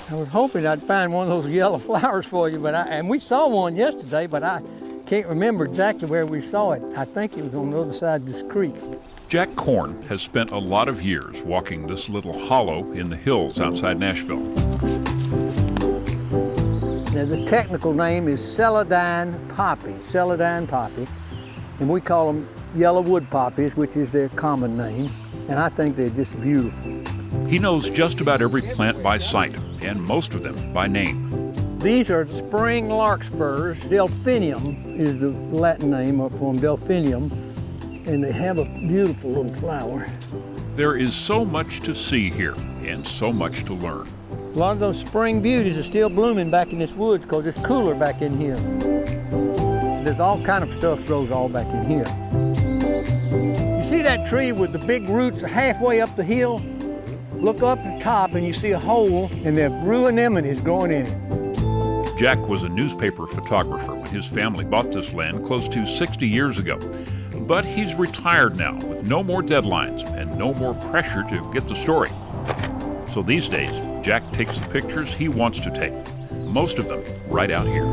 I was hoping I'd find one of those yellow flowers for you, and we saw one yesterday, but I can't remember exactly where we saw it. I think it was on the other side of this creek. Jack Corne has spent a lot of years walking this little hollow in the hills outside Nashville. Now, the technical name is celandine poppy, and we call them yellow wood poppies, which is their common name, and I think they're just beautiful. He knows just about every plant by sight, and most of them by name. These are spring larkspurs. Delphinium is the Latin name for them, delphinium, and they have a beautiful little flower. There is so much to see here, and so much to learn. A lot of those spring beauties are still blooming back in this woods because it's cooler back in here. There's all kind of stuff grows all back in here. You see that tree with the big roots halfway up the hill? Look up at the top and you see a hole, and there are blue anemones growing in it. Jack was a newspaper photographer when his family bought this land close to 60 years ago. But he's retired now with no more deadlines and no more pressure to get the story. So these days, Jack takes the pictures he wants to take, most of them right out here.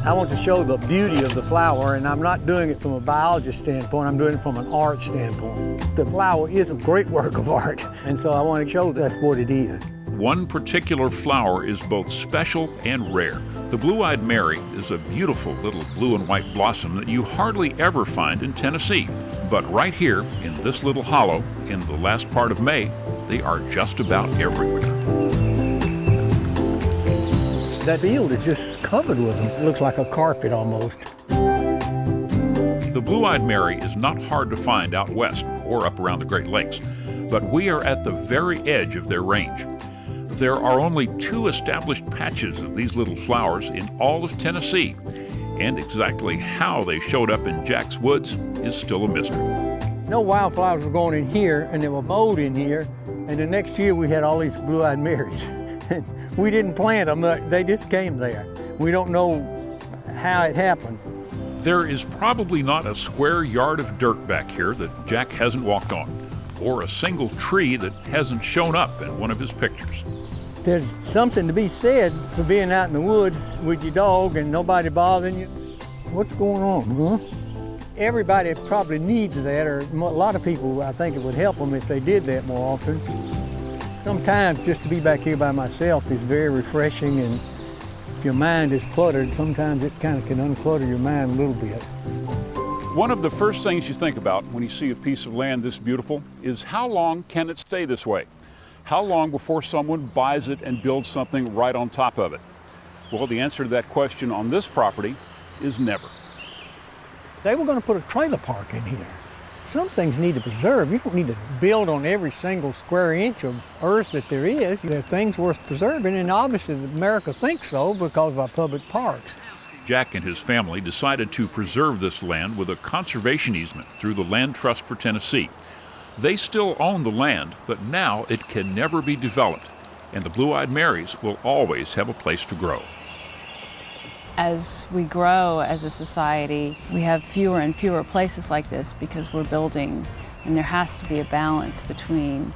I want to show the beauty of the flower, and I'm not doing it from a biologist standpoint, I'm doing it from an art standpoint. The flower is a great work of art, and so I want to show that's what it is. One particular flower is both special and rare. The blue-eyed Mary is a beautiful little blue and white blossom that you hardly ever find in Tennessee. But right here, in this little hollow, in the last part of May, they are just about everywhere. That field is just covered with them. It looks like a carpet almost. The blue-eyed Mary is not hard to find out west or up around the Great Lakes, but we are at the very edge of their range. There are only 2 established patches of these little flowers in all of Tennessee, and exactly how they showed up in Jack's woods is still a mystery. No wildflowers were going in here, and they were mowed in here, and the next year we had all these blue-eyed Marys. We didn't plant them, they just came there. We don't know how it happened. There is probably not a square yard of dirt back here that Jack hasn't walked on, or a single tree that hasn't shown up in one of his pictures. There's something to be said for being out in the woods with your dog and nobody bothering you. What's going on, huh? Everybody probably needs that, or a lot of people, I think it would help them if they did that more often. Sometimes just to be back here by myself is very refreshing, and if your mind is cluttered, sometimes it kind of can unclutter your mind a little bit. One of the first things you think about when you see a piece of land this beautiful is how long can it stay this way? How long before someone buys it and builds something right on top of it? Well, the answer to that question on this property is never. They were going to put a trailer park in here. Some things need to preserve. You don't need to build on every single square inch of earth that there is. There are things worth preserving, and obviously America thinks so because of our public parks. Jack and his family decided to preserve this land with a conservation easement through the Land Trust for Tennessee. They still own the land, but now it can never be developed, and the blue-eyed Marys will always have a place to grow. As we grow as a society, we have fewer and fewer places like this because we're building, and there has to be a balance between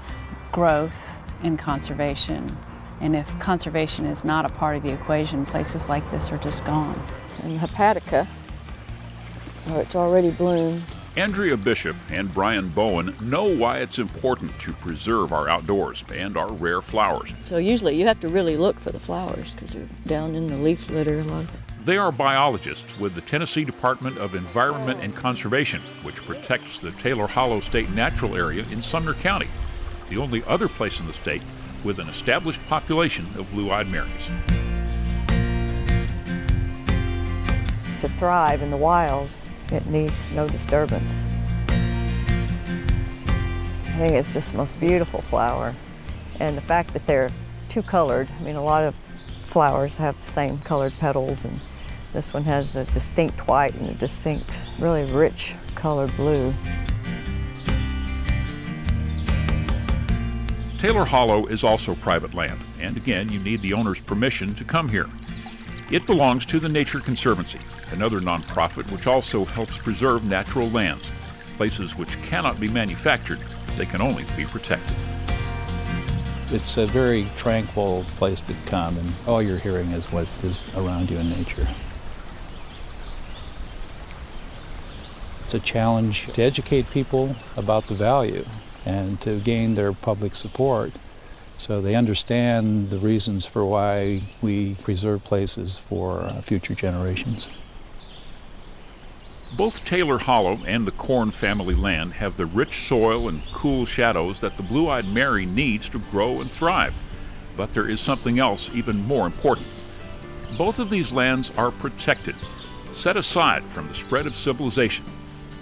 growth and conservation. And if conservation is not a part of the equation, places like this are just gone. And hepatica, it's already bloomed. Andrea Bishop and Brian Bowen know why it's important to preserve our outdoors and our rare flowers. So usually you have to really look for the flowers because they're down in the leaf litter a lot of it. They are biologists with the Tennessee Department of Environment and Conservation, which protects the Taylor Hollow State Natural Area in Sumner County, the only other place in the state with an established population of blue-eyed Marys. To thrive in the wild, it needs no disturbance. I think it's just the most beautiful flower. And the fact that they're two-colored, I mean, a lot of flowers have the same colored petals, and this one has the distinct white and the distinct, really rich colored blue. Taylor Hollow is also private land, and again, you need the owner's permission to come here. It belongs to the Nature Conservancy, another nonprofit which also helps preserve natural lands, places which cannot be manufactured, they can only be protected. It's a very tranquil place to come, and all you're hearing is what is around you in nature. It's a challenge to educate people about the value and to gain their public support so they understand the reasons for why we preserve places for future generations. Both Taylor Hollow and the Corne family land have the rich soil and cool shadows that the blue-eyed Mary needs to grow and thrive. But there is something else even more important. Both of these lands are protected, set aside from the spread of civilization,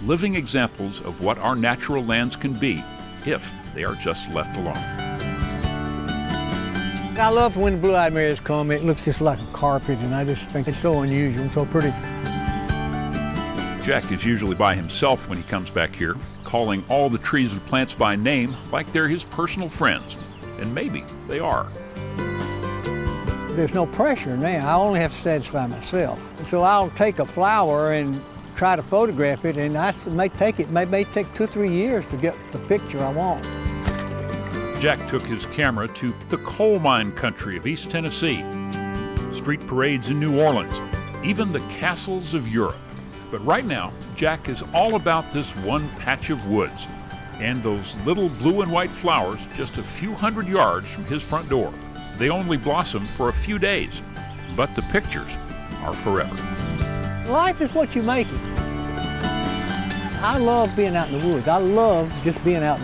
living examples of what our natural lands can be if they are just left alone. I love when the blue-eyed Marys come. It looks just like a carpet, and I just think it's so unusual and so pretty. Jack is usually by himself when he comes back here, calling all the trees and plants by name like they're his personal friends. And maybe they are. There's no pressure now. I only have to satisfy myself. So I'll take a flower and try to photograph it, and it may take 2 or 3 years to get the picture I want. Jack took his camera to the coal mine country of East Tennessee, street parades in New Orleans, even the castles of Europe. But right now, Jack is all about this one patch of woods and those little blue and white flowers just a few hundred yards from his front door. They only blossom for a few days, but the pictures are forever. Life is what you make it. I love being out in the woods. I love just being out.